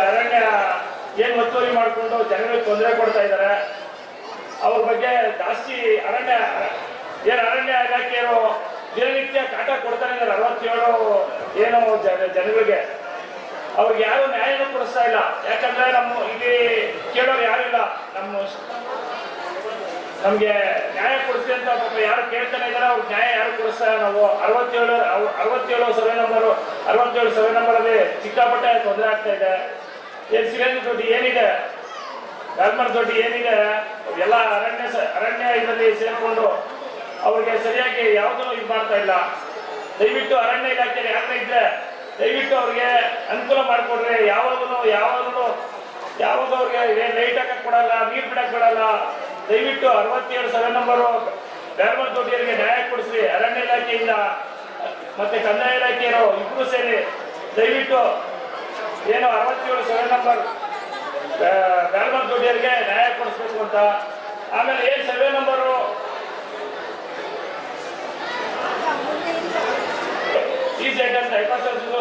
ಅರಣ್ಯ ಏನು ಒತ್ತುವರಿ ಮಾಡಿಕೊಂಡು ಜನಗಳಿಗೆ ತೊಂದರೆ ಕೊಡ್ತಾ ಇದ್ದಾರೆ. ಅವ್ರ ಬಗ್ಗೆ ಜಾಸ್ತಿ ಅರಣ್ಯ ಇಲಾಖೆಯವರು ದಿನನಿತ್ಯ ಕಾಟ ಕೊಡ್ತಾನೆ ಇದ್ದಾರೆ. 67 ಏನು ಜನಗಳಿಗೆ ಅವ್ರಿಗೆ ಯಾರು ನ್ಯಾಯನೂ ಕೊಡಿಸ್ತಾ ಇಲ್ಲ. ಯಾಕಂದ್ರೆ ನಮ್ಮ ಇಲ್ಲಿ ಕೇಳೋರು ಯಾರು ಇಲ್ಲ. ನಮ್ಗೆ ನ್ಯಾಯ ಕೊಡಿಸಿ ಅಂತ ಪಾಪ ಯಾರು ಕೇಳ್ತಾನೆ ಇದ್ದಾರೆ. ಅವ್ರಿಗೆ ನ್ಯಾಯ ಯಾರು ಕೊಡಿಸ್ತಾ ನಾವು 67 ಸರ್ವೆ ನಂಬರಲ್ಲಿ ಸಿಕ್ಕಾಪಟ್ಟೆ ತೊಂದರೆ ಆಗ್ತಾ ಇದೆ. ಏನು ಸಿಲಿಂಡರ್ ದೊಡ್ಡಿ ಏನಿದೆ, ಗಾಲ್ಮರ್ ದೊಡ್ಡಿ ಏನಿದೆ, ಎಲ್ಲ ಅರಣ್ಯ ಇದರಲ್ಲಿ ಸೇರ್ಕೊಂಡು ಅವ್ರಿಗೆ ಸರಿಯಾಗಿ ಯಾವುದೂ ಇದು ಮಾಡ್ತಾ ಇಲ್ಲ. ದಯವಿಟ್ಟು ಅರಣ್ಯ ಇಲಾಖೆಯಲ್ಲಿ ಯಾರನ್ನ ಇದ್ರೆ ದಯವಿಟ್ಟು ಅವ್ರಿಗೆ ಅನುಕೂಲ ಮಾಡಿಕೊಡ್ರಿ. ಯಾವಾಗಲೂ ಅವ್ರಿಗೆ ಲೈಟ್ ಹಾಕಕ್ ಕೊಡಲ್ಲ, ನೀರು ಬಿಡಕ್ ಕೊಡಲ್ಲ. ದಯವಿಟ್ಟು 67 ಸರ್ವೆ ನಂಬರು ಗಾಲ್ಮರ್ ದೊಡ್ಡಿಯವರಿಗೆ ನ್ಯಾಯ ಕೊಡಿಸ್ರಿ. ಅರಣ್ಯ ಇಲಾಖೆಯಿಂದ ಮತ್ತೆ ಕಂದಾಯ ಇಲಾಖೆಯವರು ಇಬ್ಬರು ಸೇರಿ ದಯವಿಟ್ಟು ಏನು 67 ಸರ್ವೆ ನಂಬರ್ ಗಾಲ್ಮರ್ ದೊಡ್ಡಿಯವರಿಗೆ ನ್ಯಾಯ ಕೊಡಿಸ್ಬೇಕು ಅಂತ. ಆಮೇಲೆ ಏನು ಸರ್ವೆ ನಂಬರು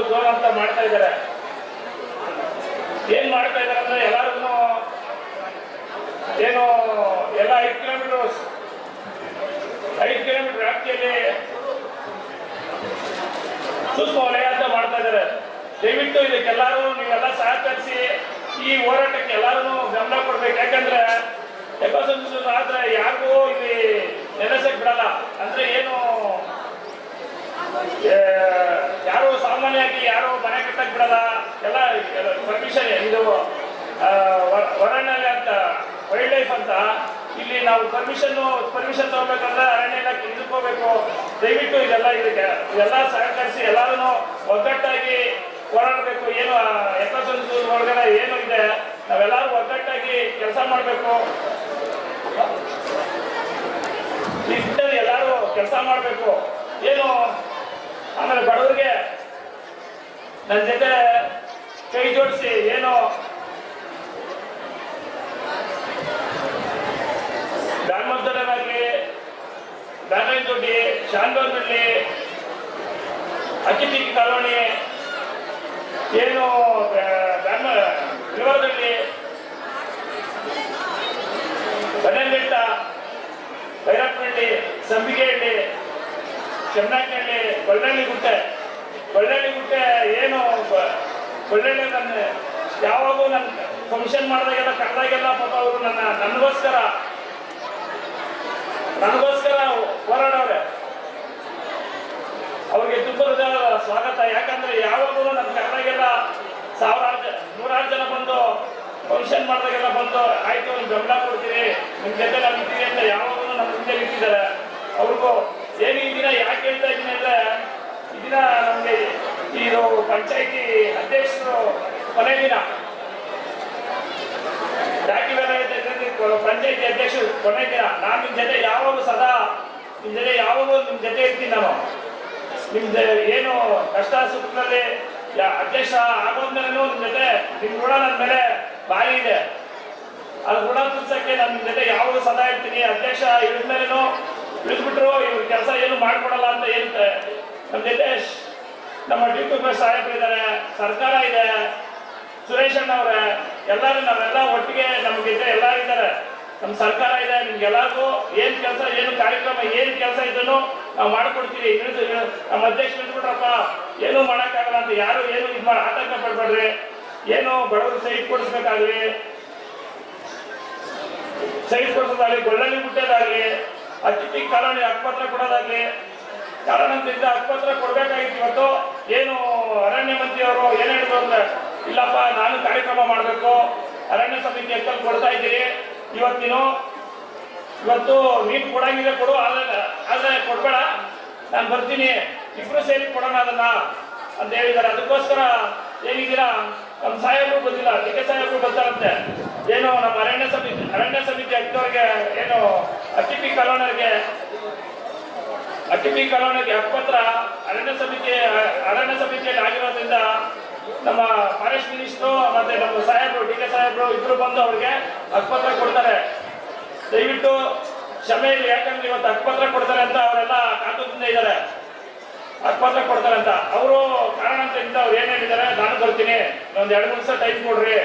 ಝೋನ್ ಅಂತ ಮಾಡ್ತಾ ಇದ್ದಾರೆ. ಏನ್ ಮಾಡ್ತಾ ಇದ್ದಾರೆ ಅಂದ್ರೆ ಎಲ್ಲರಿಗೂ ಏನು ಎಲ್ಲ 5 ಕಿಲೋಮೀಟರ್ ವ್ಯಾಪ್ತಿಯಲ್ಲಿ ಸೂಕ್ಷ್ಮ ವಲಯ ಅಂತ ಮಾಡ್ತಾ ಇದ್ದಾರೆ. ದಯವಿಟ್ಟು ಇದಕ್ಕೆಲ್ಲರೂ ನೀವೆಲ್ಲ ಸಹಕರಿಸಿ ಈ ಹೋರಾಟಕ್ಕೆ ಎಲ್ಲರೂ ಗಮನ ಕೊಡ್ಬೇಕು. ಯಾಕಂದ್ರೆ ಎಕೋಸಿಸ್ಟಮ್ ಆದ್ರೆ ಯಾರಿಗೂ ಇಲ್ಲಿ ನೆಲೆಸಕ್ ಬಿಡಲ್ಲ. ಅಂದ್ರೆ ಏನು ಯಾರು ಸಾಮಾನ್ಯವಾಗಿ ಯಾರು ಮನೆ ಕಟ್ಟಕ್ ಬಿಡಲ್ಲ. ಎಲ್ಲ ಪರ್ಮಿಷನ್ ಇದು ವರಣ್ಯ ಅಂತ ವೈಲ್ಡ್ ಲೈಫ್ ಅಂತ ಇಲ್ಲಿ ನಾವು ಪರ್ಮಿಷನ್ ತಗೋಬೇಕಂದ್ರೆ ಅರಣ್ಯ ಇಲಾಖೆ ಇದಕ್ಕೋಬೇಕು. ದಯವಿಟ್ಟು ಇದೆಲ್ಲ ಸಹಕರಿಸಿ ಎಲ್ಲರೂ ಒಗ್ಗಟ್ಟಾಗಿ ಹೋರಾಡಬೇಕು. ಏನು ಎಕೋಸಿಸ್ಟಮ್ ಒಳಗಡೆ ಏನು ಇದೆ ನಾವೆಲ್ಲರೂ ಒಗ್ಗಟ್ಟಾಗಿ ಕೆಲಸ ಮಾಡಬೇಕು. ಎಲ್ಲರೂ ಕೆಲಸ ಮಾಡಬೇಕು. ಏನು ಆಮೇಲೆ ಬಡವರಿಗೆ ನನ್ನ ಜೊತೆ ಕೈ ಜೋಡಿಸಿ ಏನು ಗಾಲ್ಮರ್ದಲ್ಲಾಗಲಿ, ಬ್ಯಾಟನ್ ದೊಡ್ಡಿ, ಶಾನ್ಗೌರ್ನಲ್ಲಿ, ಅಕ್ಕಿಪಿಕ್ಕಿ ಕಾಲೋನಿ, ಏನು ವಿವಾರದಲ್ಲಿ, ಬನ್ನಂಗಟ್ಟ, ಭೈರಪ್ಪನಹಳ್ಳಿ, ಸಂಬಿಗೆಹಳ್ಳಿ, ಚೆನ್ನೈನಹಳ್ಳಿ, ಬಳ್ಳಳ್ಳಿ ಗುಟ್ಟೆ ಏನು ಬಳ್ಳಳ್ಳಿ ನನ್ನ ಯಾವಾಗೂ ನನ್ನ ಫಂಕ್ಷನ್ ಮಾಡಿದಾಗೆಲ್ಲ ಕರೆದಾಗೆಲ್ಲ ಪಾಪ ಅವರು ನನಗೋಸ್ಕರ ಹೋರಾಡವ್ರೆ. ಅವ್ರಿಗೆ ತುಂಬ ಸ್ವಾಗತ. ಯಾಕಂದ್ರೆ ಯಾವಾಗೂ ನನ್ನ ಕರೆದಾಗೆಲ್ಲ 100 ಜನ ಬಂದು ಫಂಕ್ಷನ್ ಮಾಡಿದಾಗೆಲ್ಲ ಬಂದು ಆಯ್ತು ನೀವು ಗಮನ ಕೊಡ್ತೀರಿ, ನಿಮ್ಮ ಜೊತೆ ನಾವು ಇದ್ದೀವಿ ಅಂತ ಯಾವಾಗೂ ನಮ್ಮ ಮುಂದೆ ನಿಂತಿದ್ದಾರೆ. ಅವ್ರಿಗೂ ಏನು ಈ ದಿನ ಯಾಕೆ ಹೇಳ್ತಾ ಇದ್ದೀನಿ ಅಂದ್ರೆ ಈ ದಿನ ನಮಗೆ ಇದು ಪಂಚಾಯಿತಿ ಅಧ್ಯಕ್ಷರು ಕೊನೆ ದಿನ ಪಂಚಾಯಿತಿ ಅಧ್ಯಕ್ಷರು ಕೊನೆ ದಿನ. ನಾನು ನಿಮ್ಮ ಜೊತೆ ಯಾವಾಗೂ ನಿಮ್ಮ ಜೊತೆ ಇರ್ತೀನಿ. ನಾನು ನಿಮ್ದು ಏನು ಕಷ್ಟ ಸುಖದಲ್ಲಿ ಅಧ್ಯಕ್ಷ ಆಗೋದ್ಮೇಲೆನೂ ನಿಮ್ಮ ಜೊತೆ ನಿಮ್ಮ ಋಣ ನನ್ನ ಮೇಲೆ ಭಾರಿ ಇದೆ. ಅದು ಋಣ ತುಂಬಿಸಕ್ಕೆ ನಾನು ನಿಮ್ಮ ಜೊತೆ ಯಾವಾಗೂ ಸದಾ ಇರ್ತೀನಿ. ಅಧ್ಯಕ್ಷ ಇಳಿದ್ಮೇಲೆನೂ ಇಳಿದ್ಬಿಟ್ರು ಇವ್ರ ಕೆಲಸ ಏನು ಮಾಡ್ಕೊಡಲ್ಲ ಅಂತ ಹೇಳುತ್ತೆ. ನಮ್ಮ ಜೊತೆ ನಮ್ಮ ಡಿ.ಕೆ. ಸಾಹೇಬ್ರು ಇದ್ದಾರೆ, ಸರ್ಕಾರ ಇದೆ, ಸುರೇಶ್ ಅಣ್ಣವ್ರೆ, ನಾವೆಲ್ಲ ಒಟ್ಟಿಗೆ ನಮ್ಮ ಜೊತೆ ಎಲ್ಲರೂ ಇದ್ದಾರೆ. ನಮ್ಮ ಸರ್ಕಾರ ಇದೆ. ನಿಮ್ಗೆಲ್ಲರಿಗೂ ಏನು ಕೆಲಸ ಏನು ಕಾರ್ಯಕ್ರಮ ಏನು ಕೆಲಸ ಇದ್ದನು ನಾವು ಮಾಡ್ಕೊಡ್ತೀವಿ. ನಮ್ಮ ಅಧ್ಯಕ್ಷ ಇಳಿದ್ಬಿಟ್ರಪ್ಪ ಏನೂ ಮಾಡೋಕ್ಕಾಗಲ್ಲ ಅಂತ ಯಾರು ಏನು ಇದು ಮಾಡಿ ಆತಂಕ ಪಡ್ಬೇಡ್ರಿ. ಏನು ಬಡವರು ಸೈಟ್ ಕೊಡಿಸ್ಬೇಕಾಗ್ಲಿ, ಸೈಟ್ ಕೊಡಿಸೋದಾಗಲಿ, ಬಳ್ಳಳ್ಳಿ ಗುಟ್ಟೆದಾಗಲಿ, ಅಕ್ಕಿಪಿಕ್ಕಿ ಕಾಲೋನಿ ಹಕ್ಕುಪತ್ರ ಕೊಡೋದಾಗಲಿ, ಕಾರಣದಿಂದ ಹಕ್ಕುಪತ್ರ ಕೊಡಬೇಕಾಗಿತ್ತು. ಇವತ್ತು ಏನು ಅರಣ್ಯ ಮಂತ್ರಿಯವರು ಏನು ಹೇಳಿದ್ರು ಅಂದ್ರೆ ಇಲ್ಲಪ್ಪ ನಾನು ಕಾರ್ಯಕ್ರಮ ಮಾಡಬೇಕು, ಅರಣ್ಯ ಸಮಿತಿ ಹಕ್ಕಲ್ಲಿ ಕೊಡ್ತಾ ಇದ್ದೀರಿ, ಇವತ್ತು ನೀನು ಕೊಡಂಗಿದೆ ಕೊಡು, ಆದರೆ ಕೊಡಬೇಡ, ನಾನು ಬರ್ತೀನಿ, ಇಬ್ರು ಸೇರಿ ಕೊಡೋಣ ಅದನ್ನ ಅಂತ ಹೇಳಿದ್ದಾರೆ. ಅದಕ್ಕೋಸ್ಕರ ಏನಿದ್ದೀರಾ ನಮ್ಮ ಸಾಹೇಬರು ಬಂದಿಲ್ಲ, ಡಿ.ಕೆ. ಸಾಹೇಬರು ಬರ್ತಾರಂತೆ. ಏನು ನಮ್ಮ ಅರಣ್ಯ ಸಮಿತಿ ಅಕ್ಕವ್ರಿಗೆ ಏನು ಅಕ್ಕಿಪಿಕ್ಕಿ ಕಾಲೋನಿಗೆ ಹಕ್ಕುಪತ್ರ ಅರಣ್ಯ ಸಮಿತಿಯಲ್ಲಿ ಆಗಿರೋದ್ರಿಂದ ನಮ್ಮ ಫಾರೆಸ್ಟ್ ಮಿನಿಸ್ಟ್ರು ಮತ್ತೆ ನಮ್ಮ ಸಾಹೇಬರು ಡಿ.ಕೆ. ಸಾಹೇಬರು ಇಬ್ರು ಬಂದು ಅವ್ರಿಗೆ ಹಕ್ಕುಪತ್ರ ಕೊಡ್ತಾರೆ. ದಯವಿಟ್ಟು ಕ್ಷಮೆ ಇಲ್ಲ, ಯಾಕಂದ್ರೆ ಇವತ್ತು ಹಕ್ಕುಪತ್ರ ಕೊಡ್ತಾರೆ ಅಂತ ಅವರೆಲ್ಲ ಕಾತುರದಿಂದ ಇದ್ದಾರೆ. 10 ಲಕ್ಷ ಕೊಡ್ತಾರಂತ. ಅವರು ಕಾರಣಾಂತರದಿಂದ ಅವ್ರು ಏನ್ ಹೇಳಿದ್ದಾರೆ, ನಾನು ಬರ್ತೀನಿ, ಒಂದು 2-3 ದಿವಸ ಟೈಮ್ ಕೊಡ್ರಿ.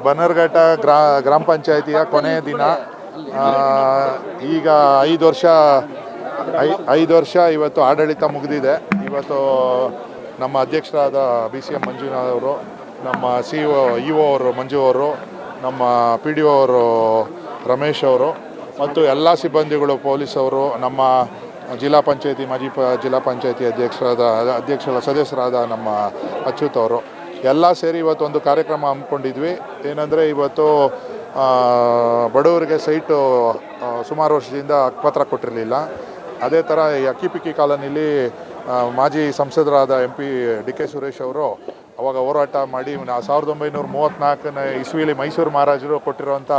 ಬನ್ನರ್ಘಟ್ಟ ಗ್ರಾಮ ಪಂಚಾಯಿತಿಯ ಕೊನೆಯ ದಿನ. ಈಗ 5 ವರ್ಷ ಇವತ್ತು ಆಡಳಿತ ಮುಗಿದಿದೆ. ಇವತ್ತು ನಮ್ಮ ಅಧ್ಯಕ್ಷರಾದ BCM ಮಂಜುನಾಥ್ ಅವರು, ನಮ್ಮ ಇಒ ಅವರು ಮಂಜು ಅವರು, ನಮ್ಮ PDO ಅವರು ರಮೇಶ್ ಅವರು ಮತ್ತು ಎಲ್ಲ ಸಿಬ್ಬಂದಿಗಳು, ಪೊಲೀಸವರು, ನಮ್ಮ ಜಿಲ್ಲಾ ಪಂಚಾಯತಿ ಮಾಜಿ ಜಿಲ್ಲಾ ಪಂಚಾಯತಿ ಅಧ್ಯಕ್ಷರ ಸದಸ್ಯರಾದ ನಮ್ಮ ಅಚ್ಯುತ್ ಅವರು ಎಲ್ಲ ಸೇರಿ ಇವತ್ತು ಒಂದು ಕಾರ್ಯಕ್ರಮ ಹಮ್ಮಿಕೊಂಡಿದ್ವಿ. ಏನಂದರೆ ಇವತ್ತು ಬಡವರಿಗೆ ಸೈಟು ಸುಮಾರು ವರ್ಷದಿಂದ ಹಕ್ಕುಪತ್ರ ಕೊಟ್ಟಿರಲಿಲ್ಲ. ಅದೇ ಥರ ಈ ಅಕ್ಕಿಪಿಕ್ಕಿ ಕಾಲೋನಿಲಿ ಮಾಜಿ ಸಂಸದರಾದ MP DK ಸುರೇಶ್ ಅವರು ಅವಾಗ ಹೋರಾಟ ಮಾಡಿ 1934ನೇ ಇಸ್ವಿಲಿ ಮೈಸೂರು ಮಹಾರಾಜರು ಕೊಟ್ಟಿರುವಂಥ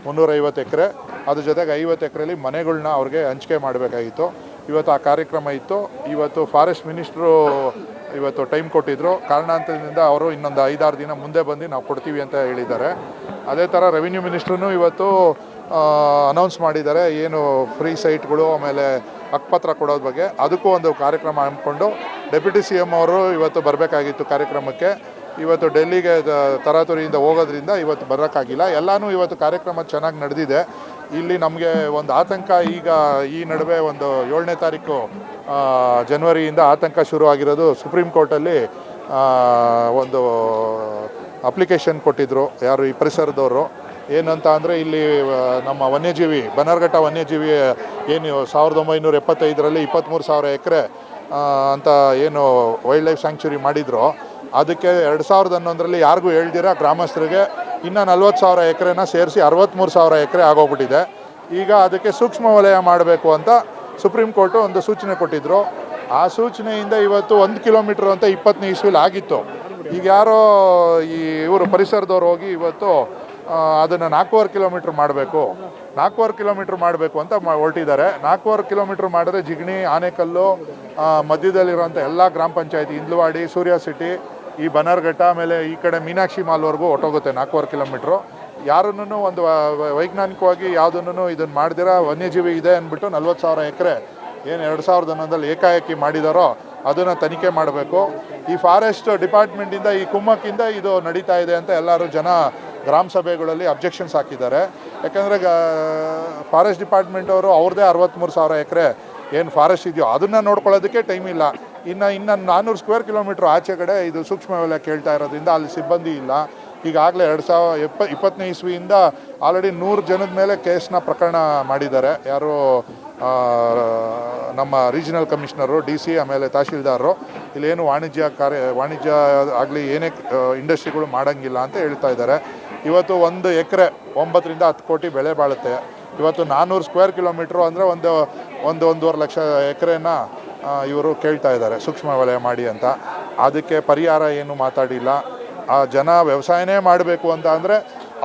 350 ಎಕರೆ, ಅದ್ರ ಜೊತೆಗೆ 50 ಎಕರೆಲಿ ಮನೆಗಳ್ನ ಅವ್ರಿಗೆ ಹಂಚಿಕೆ ಮಾಡಬೇಕಾಗಿತ್ತು. ಇವತ್ತು ಆ ಕಾರ್ಯಕ್ರಮ ಇತ್ತು. ಇವತ್ತು ಫಾರೆಸ್ಟ್ ಮಿನಿಸ್ಟ್ರು ಇವತ್ತು ಟೈಮ್ ಕೊಟ್ಟಿದ್ದರು. ಕಾರಣಾಂತರದಿಂದ ಅವರು ಇನ್ನೊಂದು 5-6 ದಿನ ಮುಂದೆ ಬಂದು ನಾವು ಕೊಡ್ತೀವಿ ಅಂತ ಹೇಳಿದ್ದಾರೆ. ಅದೇ ಥರ ರೆವಿನ್ಯೂ ಮಿನಿಸ್ಟ್ರೂ ಇವತ್ತು ಅನೌನ್ಸ್ ಮಾಡಿದ್ದಾರೆ, ಏನು ಫ್ರೀ ಸೈಟ್ಗಳು ಆಮೇಲೆ ಹಕ್ಕುಪತ್ರ ಕೊಡೋದ್ರ ಬಗ್ಗೆ. ಅದಕ್ಕೂ ಒಂದು ಕಾರ್ಯಕ್ರಮ ಹಮ್ಮಿಕೊಂಡು ಡೆಪ್ಯೂಟಿ CM ಅವರು ಇವತ್ತು ಬರಬೇಕಾಗಿತ್ತು ಕಾರ್ಯಕ್ರಮಕ್ಕೆ. ಇವತ್ತು ಡೆಲ್ಲಿಗೆ ತರಾತುರಿಯಿಂದ ಹೋಗೋದ್ರಿಂದ ಇವತ್ತು ಬರೋಕ್ಕಾಗಿಲ್ಲ. ಎಲ್ಲನೂ ಇವತ್ತು ಕಾರ್ಯಕ್ರಮ ಚೆನ್ನಾಗಿ ನಡೆದಿದೆ. ಇಲ್ಲಿ ನಮಗೆ ಒಂದು ಆತಂಕ, ಈಗ ಈ ನಡುವೆ ಒಂದು 7ನೇ ತಾರೀಕು ಜನವರಿಯಿಂದ ಆತಂಕ ಶುರುವಾಗಿರೋದು. ಸುಪ್ರೀಂ ಕೋರ್ಟಲ್ಲಿ ಒಂದು ಅಪ್ಲಿಕೇಶನ್ ಕೊಟ್ಟಿದ್ದರು ಯಾರು ಈ ಪರಿಸರದವರು. ಏನಂತ ಅಂದರೆ ಇಲ್ಲಿ ನಮ್ಮ ವನ್ಯಜೀವಿ ಬನ್ನರ್ಘಟ್ಟ ವನ್ಯಜೀವಿ ಏನು 1975ರಲ್ಲಿ 23,000 ಎಕರೆ ಅಂತ ಏನು ವೈಲ್ಡ್ ಲೈಫ್ ಸ್ಯಾಂಕ್ಚುರಿ ಮಾಡಿದ್ರು, ಅದಕ್ಕೆ 2011ರಲ್ಲಿ ಯಾರಿಗೂ ಹೇಳ್ದಿರ ಗ್ರಾಮಸ್ಥರಿಗೆ ಇನ್ನು 40,000 ಎಕರೆನ ಸೇರಿಸಿ 63,000 ಎಕರೆ ಆಗೋಗ್ಬಿಟ್ಟಿದೆ. ಈಗ ಅದಕ್ಕೆ ಸೂಕ್ಷ್ಮ ವಲಯ ಮಾಡಬೇಕು ಅಂತ ಸುಪ್ರೀಂ ಕೋರ್ಟು ಒಂದು ಸೂಚನೆ ಕೊಟ್ಟಿದ್ದರು. ಆ ಸೂಚನೆಯಿಂದ ಇವತ್ತು 1 ಕಿಲೋಮೀಟ್ರ್ ಅಂತ 20ನೇ ಇಸ್ವಿಲಿ ಆಗಿತ್ತು. ಈಗ ಯಾರೋ ಇವರು ಪರಿಸರದವ್ರು ಹೋಗಿ ಇವತ್ತು ಅದನ್ನು 4.5 ಕಿಲೋಮೀಟ್ರ್ ಮಾಡಬೇಕು, 4.5 ಕಿಲೋಮೀಟ್ರ್ ಮಾಡಬೇಕು ಅಂತ ಹೊರಟಿದ್ದಾರೆ. 4.5 ಕಿಲೋಮೀಟ್ರ್ ಮಾಡಿದ್ರೆ ಜಿಗಣಿ, ಆನೆಕಲ್ಲು, ಮಧ್ಯದಲ್ಲಿರುವಂಥ ಎಲ್ಲ ಗ್ರಾಮ ಪಂಚಾಯತಿ, ಇಂದ್ಲವಾಡಿ, ಸೂರ್ಯ ಸಿಟಿ, ಈ ಬನ್ನರ್ಘಟ್ಟ, ಆಮೇಲೆ ಈ ಕಡೆ ಮೀನಾಕ್ಷಿ ಮಾಲ್ವರೆಗೂ ಹೊಟ್ಟೋಗುತ್ತೆ 4.5 ಕಿಲೋಮೀಟ್ರು. ಯಾರನ್ನೂ ಒಂದು ವೈಜ್ಞಾನಿಕವಾಗಿ ಯಾವುದನ್ನು ಇದನ್ನು ಮಾಡ್ದಿರ ವನ್ಯಜೀವಿ ಇದೆ ಅಂದ್ಬಿಟ್ಟು 40,000 ಎಕರೆ ಏನು 2011ರಲ್ಲಿ ಏಕಾಏಕಿ ಮಾಡಿದಾರೋ ಅದನ್ನು ತನಿಖೆ ಮಾಡಬೇಕು. ಈ ಫಾರೆಸ್ಟ್ ಡಿಪಾರ್ಟ್ಮೆಂಟಿಂದ, ಈ ಕುಮ್ಮಕ್ಕಿಂದ ಇದು ನಡೀತಾ ಇದೆ ಅಂತ ಎಲ್ಲರೂ ಜನ ಗ್ರಾಮ ಸಭೆಗಳಲ್ಲಿ ಅಬ್ಜೆಕ್ಷನ್ಸ್ ಹಾಕಿದ್ದಾರೆ. ಯಾಕಂದರೆ ಫಾರೆಸ್ಟ್ ಡಿಪಾರ್ಟ್ಮೆಂಟ್ ಅವರು ಅವ್ರದ್ದೇ 63,000 ಎಕರೆ ಏನು ಫಾರೆಸ್ಟ್ ಇದೆಯೋ ಅದನ್ನು ನೋಡ್ಕೊಳ್ಳೋದಕ್ಕೆ ಟೈಮ್ ಇಲ್ಲ. ಇನ್ನು 400 ಸ್ಕ್ವೇರ್ ಕಿಲೋಮೀಟ್ರ್ ಆಚೆ ಕಡೆ ಇದು ಸೂಕ್ಷ್ಮ ವಲಯ ಕೇಳ್ತಾ ಇರೋದ್ರಿಂದ ಅಲ್ಲಿ ಸಿಬ್ಬಂದಿ ಇಲ್ಲ. ಈಗಾಗಲೇ 2020ನೇ ಇಸ್ವಿಯಿಂದ ಆಲ್ರೆಡಿ 100 ಜನದ ಮೇಲೆ ಕೇಸ್ನ ಪ್ರಕರಣ ಮಾಡಿದ್ದಾರೆ. ಯಾರು ನಮ್ಮ ರೀಜನಲ್ ಕಮಿಷನರು, DC, ಆಮೇಲೆ ತಹಶೀಲ್ದಾರರು. ಇಲ್ಲೇನು ವಾಣಿಜ್ಯ ಆಗಲಿ ಏನೇ ಇಂಡಸ್ಟ್ರಿಗಳು ಮಾಡೋಂಗಿಲ್ಲ ಅಂತ ಹೇಳ್ತಾ ಇದ್ದಾರೆ. ಇವತ್ತು 1 ಎಕರೆ 9ರಿಂದ 10 ಕೋಟಿ ಬೆಲೆ ಬಾಳುತ್ತೆ. ಇವತ್ತು 400 ಸ್ಕ್ವೇರ್ ಕಿಲೋಮೀಟ್ರು ಅಂದರೆ ಒಂದೂವರೆ ಲಕ್ಷ ಎಕರೆನ ಇವರು ಕೇಳ್ತಾ ಇದ್ದಾರೆ ಸೂಕ್ಷ್ಮ ವಲಯ ಮಾಡಿ ಅಂತ. ಅದಕ್ಕೆ ಪರಿಹಾರ ಏನು ಮಾತಾಡಿಲ್ಲ. ಆ ಜನ ವ್ಯವಸಾಯನೇ ಮಾಡಬೇಕು ಅಂತ ಅಂದರೆ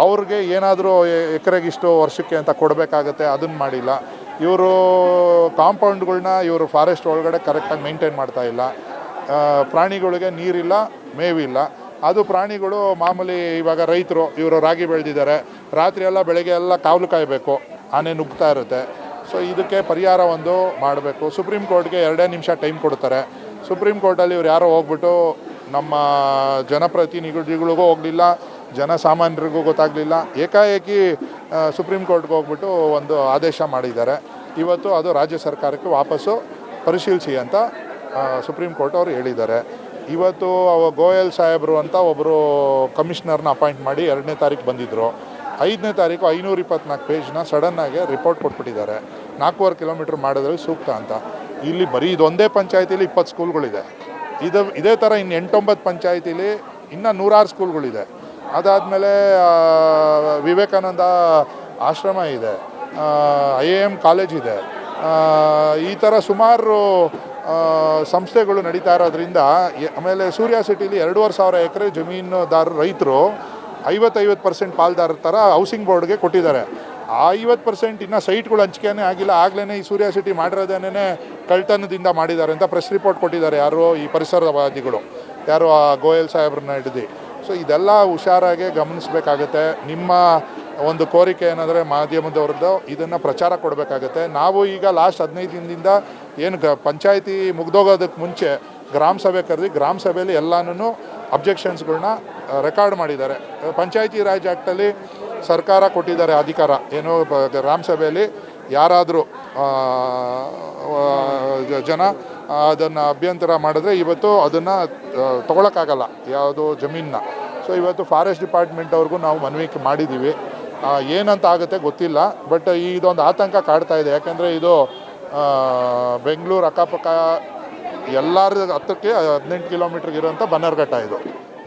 ಅವ್ರಿಗೆ ಏನಾದರೂ ಎಕರೆಗಿಷ್ಟು ವರ್ಷಕ್ಕೆ ಅಂತ ಕೊಡಬೇಕಾಗತ್ತೆ, ಅದನ್ನು ಮಾಡಿಲ್ಲ. ಇವರು ಕಾಂಪೌಂಡ್ಗಳ್ನ ಇವರು ಫಾರೆಸ್ಟ್ ಒಳಗಡೆ ಕರೆಕ್ಟಾಗಿ ಮೇಂಟೈನ್ ಮಾಡ್ತಾ ಇಲ್ಲ. ಪ್ರಾಣಿಗಳಿಗೆ ನೀರಿಲ್ಲ, ಮೇವಿಲ್ಲ. ಅದು ಪ್ರಾಣಿಗಳು ಮಾಮೂಲಿ ಇವಾಗ ರೈತರು ಇವರು ರಾಗಿ ಬೆಳೆದಿದ್ದಾರೆ, ರಾತ್ರಿ ಎಲ್ಲ ಬೆಳಗ್ಗೆ ಎಲ್ಲ ಕಾವಲು ಕಾಯಬೇಕು, ಆನೆ ನುಗ್ತಾ ಇರುತ್ತೆ. ಸೊ ಇದಕ್ಕೆ ಪರಿಹಾರ ಒಂದು ಮಾಡಬೇಕು. ಸುಪ್ರೀಂ ಕೋರ್ಟ್ಗೆ 2 ನಿಮಿಷ ಟೈಮ್ ಕೊಡ್ತಾರೆ. ಸುಪ್ರೀಂ ಕೋರ್ಟಲ್ಲಿ ಇವ್ರು ಯಾರೋ ಹೋಗ್ಬಿಟ್ಟು ನಮ್ಮ ಜನಪ್ರತಿನಿಧಿಗಳಿಗೂ ಹೋಗಲಿಲ್ಲ, ಜನಸಾಮಾನ್ಯರಿಗೂ ಗೊತ್ತಾಗಲಿಲ್ಲ. ಏಕಾಏಕಿ ಸುಪ್ರೀಂ ಕೋರ್ಟ್ಗೆ ಹೋಗ್ಬಿಟ್ಟು ಒಂದು ಆದೇಶ ಮಾಡಿದ್ದಾರೆ. ಇವತ್ತು ಅದು ರಾಜ್ಯ ಸರ್ಕಾರಕ್ಕೆ ವಾಪಸ್ಸು ಪರಿಶೀಲಿಸಿ ಅಂತ ಸುಪ್ರೀಂ ಕೋರ್ಟ್ ಅವರು ಹೇಳಿದ್ದಾರೆ. ಇವತ್ತು ಗೋಯಲ್ ಸಾಹೇಬರು ಅಂತ ಒಬ್ಬರು ಕಮಿಷನರ್ನ ಅಪಾಯಿಂಟ್ ಮಾಡಿ 2ನೇ ತಾರೀಕು ಬಂದಿದ್ದರು. 5ನೇ ತಾರೀಕು 524 ಪೇಜ್ನ ಸಡನ್ನಾಗಿ ರಿಪೋರ್ಟ್ ಕೊಟ್ಬಿಟ್ಟಿದ್ದಾರೆ. 4.5 ಕಿಲೋಮೀಟ್ರ್ ಮಾಡೋದ್ರಲ್ಲಿ ಸೂಕ್ತ ಅಂತ. ಇಲ್ಲಿ ಬರೀ ಇದೊಂದೇ ಪಂಚಾಯತಿಲಿ 20 ಸ್ಕೂಲ್ಗಳಿದೆ. ಇದೇ ಥರ ಇನ್ನು 8-9 ಪಂಚಾಯತಿಲಿ ಇನ್ನೂ 106 ಸ್ಕೂಲ್ಗಳಿದೆ. ಅದಾದಮೇಲೆ ವಿವೇಕಾನಂದ ಆಶ್ರಮ ಇದೆ, IIM ಕಾಲೇಜ್ ಇದೆ. ಈ ಥರ ಸುಮಾರು ಸಂಸ್ಥೆಗಳು ನಡೀತಾ ಇರೋದ್ರಿಂದ. ಆಮೇಲೆ ಸೂರ್ಯ ಸಿಟಿಲಿ 2,500 ಎಕರೆ ಜಮೀನುದಾರರು ರೈತರು 50% ಪಾಲ್ದಾರರ ಥರ ಹೌಸಿಂಗ್ ಬೋರ್ಡ್ಗೆ ಕೊಟ್ಟಿದ್ದಾರೆ. ಆ 50% ಇನ್ನೂ ಸೈಟ್ಗಳು ಹಂಚಿಕೆನೇ ಆಗಿಲ್ಲ. ಆಗಲೇ ಈ ಸೂರ್ಯ ಸಿಟಿ ಮಾಡಿರೋದೇನೇ ಕಳ್ತನದಿಂದ ಮಾಡಿದ್ದಾರೆ ಅಂತ ಪ್ರೆಸ್ ರಿಪೋರ್ಟ್ ಕೊಟ್ಟಿದ್ದಾರೆ ಯಾರು ಈ ಪರಿಸರವಾದಿಗಳು, ಯಾರು ಆ ಗೋಯಲ್ ಸಾಹೇಬ್ರನ್ನ ಹಿಡಿದು. ಸೊ ಇದೆಲ್ಲ ಹುಷಾರಾಗಿ ಗಮನಿಸಬೇಕಾಗತ್ತೆ. ನಿಮ್ಮ ಒಂದು ಕೋರಿಕೆ ಏನಂದರೆ ಮಾಧ್ಯಮದವ್ರದ್ದು ಇದನ್ನು ಪ್ರಚಾರ ಕೊಡಬೇಕಾಗತ್ತೆ. ನಾವು ಈಗ ಲಾಸ್ಟ್ 15 ದಿನದಿಂದ ಏನು ಪಂಚಾಯಿತಿ ಮುಗ್ದೋಗೋದಕ್ಕೆ ಮುಂಚೆ ಗ್ರಾಮ ಸಭೆ ಕರೆದು ಗ್ರಾಮ ಸಭೆಯಲ್ಲಿ ಎಲ್ಲನೂ ಅಬ್ಜೆಕ್ಷನ್ಸ್ಗಳನ್ನ ರೆಕಾರ್ಡ್ ಮಾಡಿದ್ದಾರೆ. ಪಂಚಾಯತಿ ರಾಜ್ ಆ್ಯಕ್ಟಲ್ಲಿ ಸರ್ಕಾರ ಕೊಟ್ಟಿದ್ದಾರೆ ಅಧಿಕಾರ, ಏನು ಗ್ರಾಮ ಸಭೆಯಲ್ಲಿ ಯಾರಾದರೂ ಜನ ಅದನ್ನು ಅಭ್ಯಂತರ ಮಾಡಿದ್ರೆ ಇವತ್ತು ಅದನ್ನು ತೊಗೊಳಕ್ಕಾಗಲ್ಲ ಯಾವುದು ಜಮೀನನ್ನ. ಸೊ ಇವತ್ತು ಫಾರೆಸ್ಟ್ ಡಿಪಾರ್ಟ್ಮೆಂಟ್ ಅವ್ರಿಗೂ ನಾವು ಮನವಿ ಮಾಡಿದ್ದೀವಿ. ಏನಂತ ಆಗುತ್ತೆ ಗೊತ್ತಿಲ್ಲ, ಬಟ್ ಇದೊಂದು ಆತಂಕ ಕಾಡ್ತಾ ಇದೆ. ಯಾಕೆಂದರೆ ಇದು ಬೆಂಗಳೂರು ಅಕ್ಕಪಕ್ಕ ಎಲ್ಲರ ಹತ್ತಕ್ಕೆ 18 ಕಿಲೋಮೀಟ್ರಿಗೆ ಇರೋಂಥ ಬನ್ನರ್ಘಟ್ಟ. ಇದು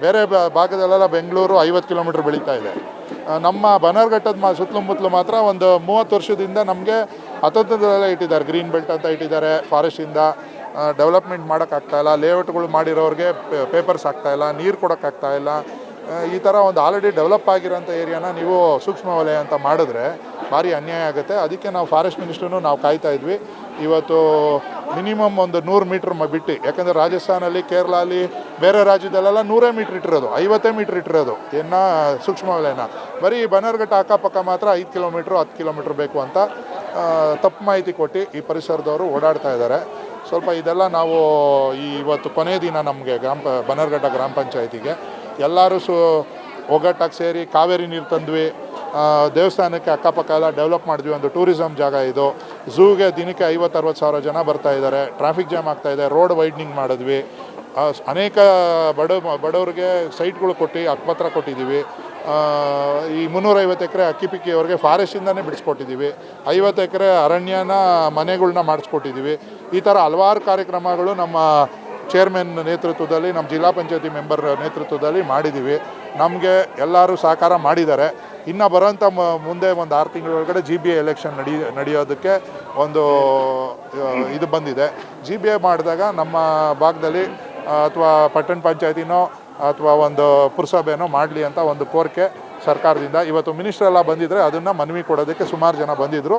ಬೇರೆ ಭಾಗದಲ್ಲೆಲ್ಲ ಬೆಂಗಳೂರು 50 ಕಿಲೋಮೀಟ್ರ್ ಬೆಳೀತಾ ಇದೆ. ನಮ್ಮ ಬನ್ನರ್ಘಟ್ಟದ ಸುತ್ತಮುತ್ತಲು ಮಾತ್ರ ಒಂದು 30 ವರ್ಷದಿಂದ ನಮಗೆ ಹತ್ತೊಂದರಲ್ಲೇ ಇಟ್ಟಿದ್ದಾರೆ, ಗ್ರೀನ್ ಬೆಲ್ಟ್ ಅಂತ ಇಟ್ಟಿದ್ದಾರೆ. ಫಾರೆಸ್ಟಿಂದ ಡೆವಲಪ್ಮೆಂಟ್ ಮಾಡೋಕ್ಕಾಗ್ತಾಯಿಲ್ಲ, ಲೇಔಟ್ಗಳು ಮಾಡಿರೋರಿಗೆ ಪೇಪರ್ಸ್ ಆಗ್ತಾಯಿಲ್ಲ, ನೀರು ಕೊಡೋಕ್ಕಾಗ್ತಾಯಿಲ್ಲ. ಈ ಥರ ಒಂದು ಆಲ್ರೆಡಿ ಡೆವಲಪ್ ಆಗಿರೋಂಥ ಏರಿಯಾನ ನೀವು ಸೂಕ್ಷ್ಮ ವಲಯ ಅಂತ ಮಾಡಿದ್ರೆ ಭಾರಿ ಅನ್ಯಾಯ ಆಗುತ್ತೆ. ಅದಕ್ಕೆ ನಾವು ಫಾರೆಸ್ಟ್ ಮಿನಿಸ್ಟ್ರನ್ನು ನಾವು ಕಾಯ್ತಾ ಇದ್ವಿ. ಇವತ್ತು ಮಿನಿಮಮ್ ಒಂದು 100 ಮೀಟ್ರ್ ಬಿಟ್ಟು, ಯಾಕಂದರೆ ರಾಜಸ್ಥಾನಲ್ಲಿ, ಕೇರಳಲ್ಲಿ, ಬೇರೆ ರಾಜ್ಯದಲ್ಲೆಲ್ಲ 100 ಮೀಟ್ರ್ ಇಟ್ಟಿರೋದು, 50 ಮೀಟ್ರ್ ಇಟ್ಟಿರೋದು ಏನು ಸೂಕ್ಷ್ಮ ವಲಯನ. ಬರೀ ಬನ್ನರ್ಘಟ್ಟ ಅಕ್ಕಪಕ್ಕ ಮಾತ್ರ 5 ಕಿಲೋಮೀಟ್ರು 10 ಕಿಲೋಮೀಟ್ರ್ ಬೇಕು ಅಂತ ತಪ್ಪು ಮಾಹಿತಿ ಕೊಟ್ಟು ಈ ಪರಿಸರದವರು ಓಡಾಡ್ತಾ ಇದ್ದಾರೆ. ಸ್ವಲ್ಪ ಇದೆಲ್ಲ ನಾವು ಇವತ್ತು ಕೊನೆ ದಿನ ನಮಗೆ ಬನ್ನರ್ಘಟ್ಟ ಗ್ರಾಮ ಪಂಚಾಯತಿಗೆ ಎಲ್ಲರೂ ಒಗ್ಗಟ್ಟಾಗಿ ಸೇರಿ ಕಾವೇರಿ ನೀರು ತಂದ್ವಿ, ದೇವಸ್ಥಾನಕ್ಕೆ ಅಕ್ಕಪಕ್ಕ ಎಲ್ಲ ಡೆವಲಪ್ ಮಾಡಿದ್ವಿ. ಒಂದು ಟೂರಿಸಮ್ ಜಾಗ ಇದು. ಝೂಗೆ ದಿನಕ್ಕೆ 50-60 ಸಾವಿರ ಜನ ಬರ್ತಾ ಇದ್ದಾರೆ. ಟ್ರಾಫಿಕ್ ಜಾಮ್ ಆಗ್ತಾಯಿದೆ. ರೋಡ್ ವೈಡ್ನಿಂಗ್ ಮಾಡಿದ್ವಿ. ಅನೇಕ ಬಡವರಿಗೆ ಸೈಟ್ಗಳು ಕೊಟ್ಟು ಹಕ್ಕುಪತ್ರ ಕೊಟ್ಟಿದ್ದೀವಿ. ಈ 350 ಎಕರೆ ಅಕ್ಕಿಪಿಕ್ಕಿ ಅವ್ರಿಗೆ ಫಾರೆಸ್ಟಿಂದನೇ ಬಿಡಿಸ್ಕೊಟ್ಟಿದ್ದೀವಿ. 50 ಎಕರೆ ಅರಣ್ಯನ ಮನೆಗಳ್ನ ಮಾಡಿಸ್ಕೊಟ್ಟಿದ್ದೀವಿ. ಈ ಥರ ಹಲವಾರು ಕಾರ್ಯಕ್ರಮಗಳು ನಮ್ಮ ಚೇರ್ಮನ್ ನೇತೃತ್ವದಲ್ಲಿ, ನಮ್ಮ ಜಿಲ್ಲಾ ಪಂಚಾಯತಿ ಮೆಂಬರ್ ನೇತೃತ್ವದಲ್ಲಿ ಮಾಡಿದ್ದೀವಿ. ನಮಗೆ ಎಲ್ಲರೂ ಸಹಕಾರ ಮಾಡಿದ್ದಾರೆ. ಇನ್ನು ಬರೋಂಥ ಮುಂದೆ ಒಂದು 6 ತಿಂಗಳೊಳಗಡೆ GBA ಎಲೆಕ್ಷನ್ ನಡೆಯೋದಕ್ಕೆ ಒಂದು ಇದು ಬಂದಿದೆ. GBA ಮಾಡಿದಾಗ ನಮ್ಮ ಭಾಗದಲ್ಲಿ ಅಥವಾ ಪಟ್ಟಣ ಪಂಚಾಯತಿನೋ ಅಥವಾ ಒಂದು ಪುರಸಭೆನೋ ಮಾಡಲಿ ಅಂತ ಒಂದು ಕೋರಿಕೆ ಸರ್ಕಾರದಿಂದ. ಇವತ್ತು ಮಿನಿಸ್ಟ್ರೆಲ್ಲ ಬಂದಿದ್ದರೆ ಅದನ್ನು ಮನವಿ ಕೊಡೋದಕ್ಕೆ ಸುಮಾರು ಜನ ಬಂದಿದ್ದರು.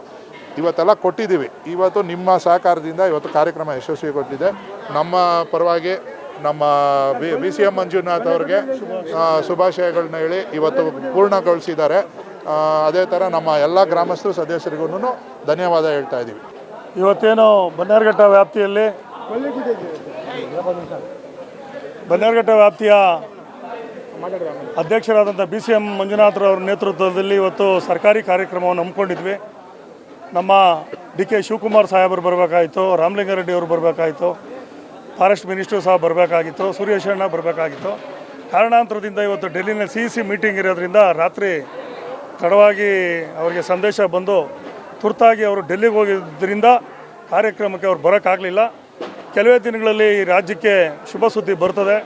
ಇವತ್ತೆಲ್ಲ ಕೊಟ್ಟಿದ್ದೀವಿ. ಇವತ್ತು ನಿಮ್ಮ ಸಹಕಾರದಿಂದ ಇವತ್ತು ಕಾರ್ಯಕ್ರಮ ಯಶಸ್ವಿಗೊಳಿಸಿದೆ. ನಮ್ಮ ಪರವಾಗಿ ನಮ್ಮ BCM ಮಂಜುನಾಥ್ ಅವ್ರಿಗೆ ಶುಭಾಶಯಗಳನ್ನ ಹೇಳಿ ಇವತ್ತು ಪೂರ್ಣಗೊಳಿಸಿದ್ದಾರೆ. ಅದೇ ಥರ ನಮ್ಮ ಎಲ್ಲ ಗ್ರಾಮಸ್ಥರು ಸದಸ್ಯರಿಗೂ ಧನ್ಯವಾದ ಹೇಳ್ತಾ ಇದ್ದೀವಿ. ಇವತ್ತೇನು ಬನ್ನರ್ಘಟ್ಟ ವ್ಯಾಪ್ತಿಯ ಅಧ್ಯಕ್ಷರಾದಂಥ BCM ಮಂಜುನಾಥ್ರವ್ರ ನೇತೃತ್ವದಲ್ಲಿ ಇವತ್ತು ಸರ್ಕಾರಿ ಕಾರ್ಯಕ್ರಮವನ್ನು ಹಮ್ಮಿಕೊಂಡಿದ್ವಿ. ನಮ್ಮ DK ಶಿವಕುಮಾರ್ ಸಾಹೇಬರು ಬರಬೇಕಾಯಿತು, ರಾಮಲಿಂಗಾರೆಡ್ಡಿ ಅವರು ಬರಬೇಕಾಯಿತು, ಫಾರೆಸ್ಟ್ ಮಿನಿಸ್ಟ್ರು ಸಹ ಬರಬೇಕಾಗಿತ್ತು, ಸುರೇಶ್ ಅಣ್ಣ ಬರಬೇಕಾಗಿತ್ತು. ಕಾರಣಾಂತರದಿಂದ ಇವತ್ತು ಡೆಲ್ಲಿನಲ್ಲಿ CEC ಮೀಟಿಂಗ್ ಇರೋದ್ರಿಂದ ರಾತ್ರಿ ತಡವಾಗಿ ಅವರಿಗೆ ಸಂದೇಶ ಬಂದು ತುರ್ತಾಗಿ ಅವರು ಡೆಲ್ಲಿಗೆ ಹೋಗಿದ್ದರಿಂದ ಕಾರ್ಯಕ್ರಮಕ್ಕೆ ಅವ್ರು ಬರೋಕ್ಕಾಗಲಿಲ್ಲ. ಕೆಲವೇ ದಿನಗಳಲ್ಲಿ ಈ ರಾಜ್ಯಕ್ಕೆ ಶುಭ ಸುದ್ದಿ ಬರ್ತದೆ.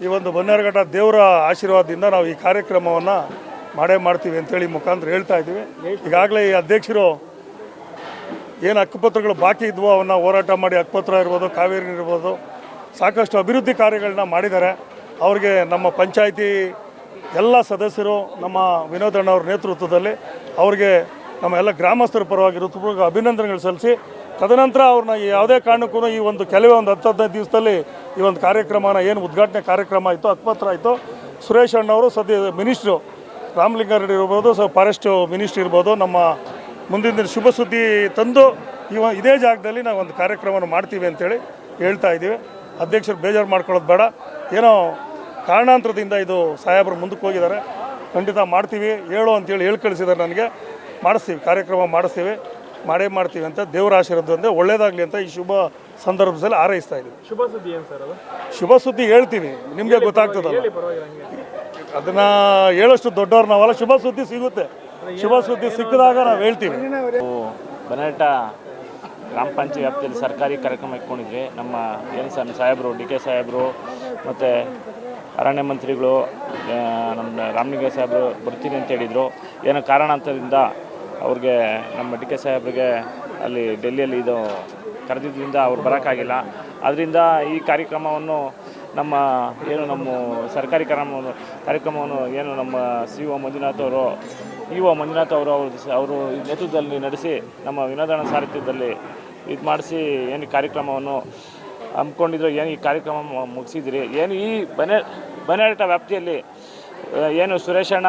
ಈ ಒಂದು ಬನ್ನರ್ಘಟ್ಟ ದೇವರ ಆಶೀರ್ವಾದದಿಂದ ನಾವು ಈ ಕಾರ್ಯಕ್ರಮವನ್ನು ಮಾಡ್ತೀವಿ ಅಂತೇಳಿ ಮುಖಾಂತರ ಹೇಳ್ತಾ ಇದ್ದೀವಿ. ಈಗಾಗಲೇ ಈ ಅಧ್ಯಕ್ಷರು ಏನು ಹಕ್ಕುಪತ್ರಗಳು ಬಾಕಿ ಇದ್ವೋ ಅವನ್ನ ಹೋರಾಟ ಮಾಡಿ ಹಕ್ಕುಪತ್ರ ಇರ್ಬೋದು, ಕಾವೇರಿ ಇರ್ಬೋದು, ಸಾಕಷ್ಟು ಅಭಿವೃದ್ಧಿ ಕಾರ್ಯಗಳನ್ನ ಮಾಡಿದ್ದಾರೆ. ಅವ್ರಿಗೆ ನಮ್ಮ ಪಂಚಾಯಿತಿ ಎಲ್ಲ ಸದಸ್ಯರು, ನಮ್ಮ ವಿನೋದಣ್ಣವ್ರ ನೇತೃತ್ವದಲ್ಲಿ ಅವ್ರಿಗೆ ನಮ್ಮ ಎಲ್ಲ ಗ್ರಾಮಸ್ಥರ ಪರವಾಗಿ ಹೃತ್ಪೂರ್ವಕ ಅಭಿನಂದನೆಗಳು ಸಲ್ಲಿಸಿ, ತದನಂತರ ಅವ್ರನ್ನ ಯಾವುದೇ ಕಾರಣಕ್ಕೂ ಈ ಒಂದು ಕೆಲವೇ ಒಂದು 10-15 ದಿವಸದಲ್ಲಿ ಈ ಒಂದು ಕಾರ್ಯಕ್ರಮನ ಏನು ಉದ್ಘಾಟನೆ ಕಾರ್ಯಕ್ರಮ ಆಯಿತು, ಹಕ್ಕುಪತ್ರ ಆಯಿತು, ಸುರೇಶ್ ಅಣ್ಣವರು ಸದ್ಯ ಮಿನಿಸ್ಟ್ರು ರಾಮಲಿಂಗಾರೆಡ್ಡಿ ಇರ್ಬೋದು, ಫಾರೆಸ್ಟ್ ಮಿನಿಸ್ಟ್ರ್ ಇರ್ಬೋದು, ನಮ್ಮ ಮುಂದಿನ ದಿನ ಶುಭ ಸುದ್ದಿ ತಂದು ಇದೇ ಜಾಗದಲ್ಲಿ ನಾವು ಒಂದು ಕಾರ್ಯಕ್ರಮವನ್ನು ಮಾಡ್ತೀವಿ ಅಂತೇಳಿ ಹೇಳ್ತಾ ಇದ್ದೀವಿ. ಅಧ್ಯಕ್ಷರು ಬೇಜಾರು ಮಾಡ್ಕೊಳ್ಳೋದು ಬೇಡ, ಏನೋ ಕಾರಣಾಂತರದಿಂದ ಇದು ಸಾಹೇಬರು ಮುಂದಕ್ಕೆ ಹೋಗಿದ್ದಾರೆ. ಖಂಡಿತ ಮಾಡ್ತೀವಿ ಅಂತೇಳಿ ಹೇಳಿ ಕಳಿಸಿದ್ದಾರೆ ನನಗೆ. ಮಾಡಿಸ್ತೀವಿ, ಕಾರ್ಯಕ್ರಮ ಮಾಡ್ತೀವಿ ಅಂತ ದೇವರ ಆಶೀರ್ವಾದದಿಂದ ಒಳ್ಳೇದಾಗಲಿ ಅಂತ ಈ ಶುಭ ಸಂದರ್ಭದಲ್ಲಿ ಹಾರೈಸ್ತಾ ಇದ್ದೀವಿ. ಶುಭ ಸುದ್ದಿ ಏನು ಸರ್ ಅದು? ಶುಭ ಸುದ್ದಿ ಹೇಳ್ತೀವಿ, ನಿಮಗೆ ಗೊತ್ತಾಗ್ತದಲ್ಲ. ಅದನ್ನು ಹೇಳೋಷ್ಟು ದೊಡ್ಡವ್ರು ನಾವಲ್ಲ. ಶುಭ ಸುದ್ದಿ ಸಿಗುತ್ತೆ. ಶುಭ ಸುದ್ದಿ ಸಿಕ್ಕಿದಾಗ ನಾವು ಹೇಳ್ತೀವಿ. ಬನ್ನರ್ಘಟ್ಟ ಗ್ರಾಮ ಪಂಚಾಯತ್ ವ್ಯಾಪ್ತಿಯಲ್ಲಿ ಸರ್ಕಾರಿ ಕಾರ್ಯಕ್ರಮ ಇಟ್ಕೊಂಡಿದ್ವಿ. ನಮ್ಮ ಸಾಹೇಬರು, DK ಸಾಹೇಬರು ಮತ್ತು ಅರಣ್ಯ ಮಂತ್ರಿಗಳು, ನಮ್ಮ ರಾಮಲಿಂಗ ಸಾಹೇಬರು ಬರ್ತೀನಿ ಅಂತ ಹೇಳಿದರು. ಏನೋ ಕಾರಣಾಂತರದಿಂದ ಅವ್ರಿಗೆ ನಮ್ಮ DK ಸಾಹೇಬ್ರಿಗೆ ಅಲ್ಲಿ ಡೆಲ್ಲಿಯಲ್ಲಿ ಇದು ಕರೆದಿದ್ದರಿಂದ ಅವ್ರು ಬರೋಕ್ಕಾಗಿಲ್ಲ. ಅದರಿಂದ ಈ ಕಾರ್ಯಕ್ರಮವನ್ನು ನಮ್ಮ ಸರ್ಕಾರಿ ಕಾರ್ಯಕ್ರಮವನ್ನು ಏನು ನಮ್ಮ CO ಮಂಜುನಾಥ್ ಅವರು ಅವರು ನೇತೃತ್ವದಲ್ಲಿ ನಡೆಸಿ ನಮ್ಮ ವಿನೋದಣ್ಣ ಸಾರಥ್ಯದಲ್ಲಿ ಇದು ಮಾಡಿಸಿ ಏನು ಕಾರ್ಯಕ್ರಮವನ್ನು ಹಮ್ಮಿಕೊಂಡಿದ್ರು. ಏನು ಈ ಕಾರ್ಯಕ್ರಮ ಮುಗಿಸಿದ್ರಿ. ಏನು ಈ ಬನ್ನರ್ಘಟ್ಟ ವ್ಯಾಪ್ತಿಯಲ್ಲಿ ಏನು ಸುರೇಶಣ್ಣ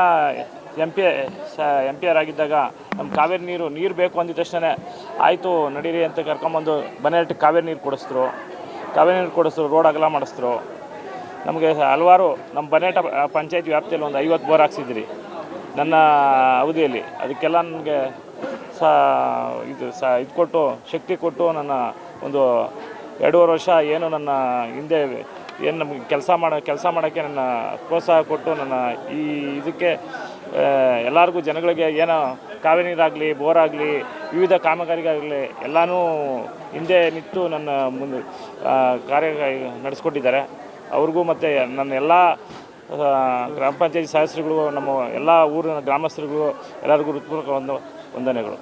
MP ಆಗಿದ್ದಾಗ ನಮ್ಮ ಕಾವೇರಿ ನೀರು ಬೇಕು ಅಂದಿದ ತಕ್ಷಣ ಆಯಿತು ನಡೀರಿ ಅಂತ ಕರ್ಕೊಂಬಂದು ಬನ್ನರ್ಘಟ್ಟಕ್ಕೆ ಕಾವೇರಿ ನೀರು ಕೊಡಿಸಿದ್ರು. ರೋಡ್ ಅಗಲ ಮಾಡಿಸಿದ್ರು. ನಮಗೆ ಹಲವಾರು ನಮ್ಮ ಬನೇಟ ಪಂಚಾಯತ್ ವ್ಯಾಪ್ತಿಯಲ್ಲಿ ಒಂದು 50 ಬೋರ್ ಹಾಕ್ಸಿದ್ರಿ ನನ್ನ ಅವಧಿಯಲ್ಲಿ. ಅದಕ್ಕೆಲ್ಲ ನನಗೆ ಇದು ಕೊಟ್ಟು ಶಕ್ತಿ ಕೊಟ್ಟು ನನ್ನ ಒಂದು 2.5 ವರ್ಷ ಏನು ನನ್ನ ಹಿಂದೆ ಏನು ನಮಗೆ ಕೆಲಸ ಮಾಡೋಕ್ಕೆ ನನ್ನ ಪ್ರೋತ್ಸಾಹ ಕೊಟ್ಟು ನನ್ನ ಈ ಇದಕ್ಕೆ ಎಲ್ಲರಿಗೂ ಜನಗಳಿಗೆ ಏನೋ ಕಾವೇರಿ ನೀರಾಗಲಿ ಬೋರಾಗಲಿ ವಿವಿಧ ಕಾಮಗಾರಿಗಾಗಲಿ ಎಲ್ಲನೂ ಹಿಂದೆ ನಿಂತು ನನ್ನ ಮುಂದೆ ಕಾರ್ಯ ನಡೆಸ್ಕೊಟ್ಟಿದ್ದಾರೆ. ಅವ್ರಿಗೂ ಮತ್ತು ನನ್ನ ಎಲ್ಲ ಗ್ರಾಮ ಪಂಚಾಯತಿ ಸದಸ್ಯರುಗಳು, ನಮ್ಮ ಎಲ್ಲ ಊರಿನ ಗ್ರಾಮಸ್ಥರಿಗೂ ಎಲ್ಲರಿಗೂ ಹೃತ್ಪೂರ್ವಕ ವಂದನೆಗಳು.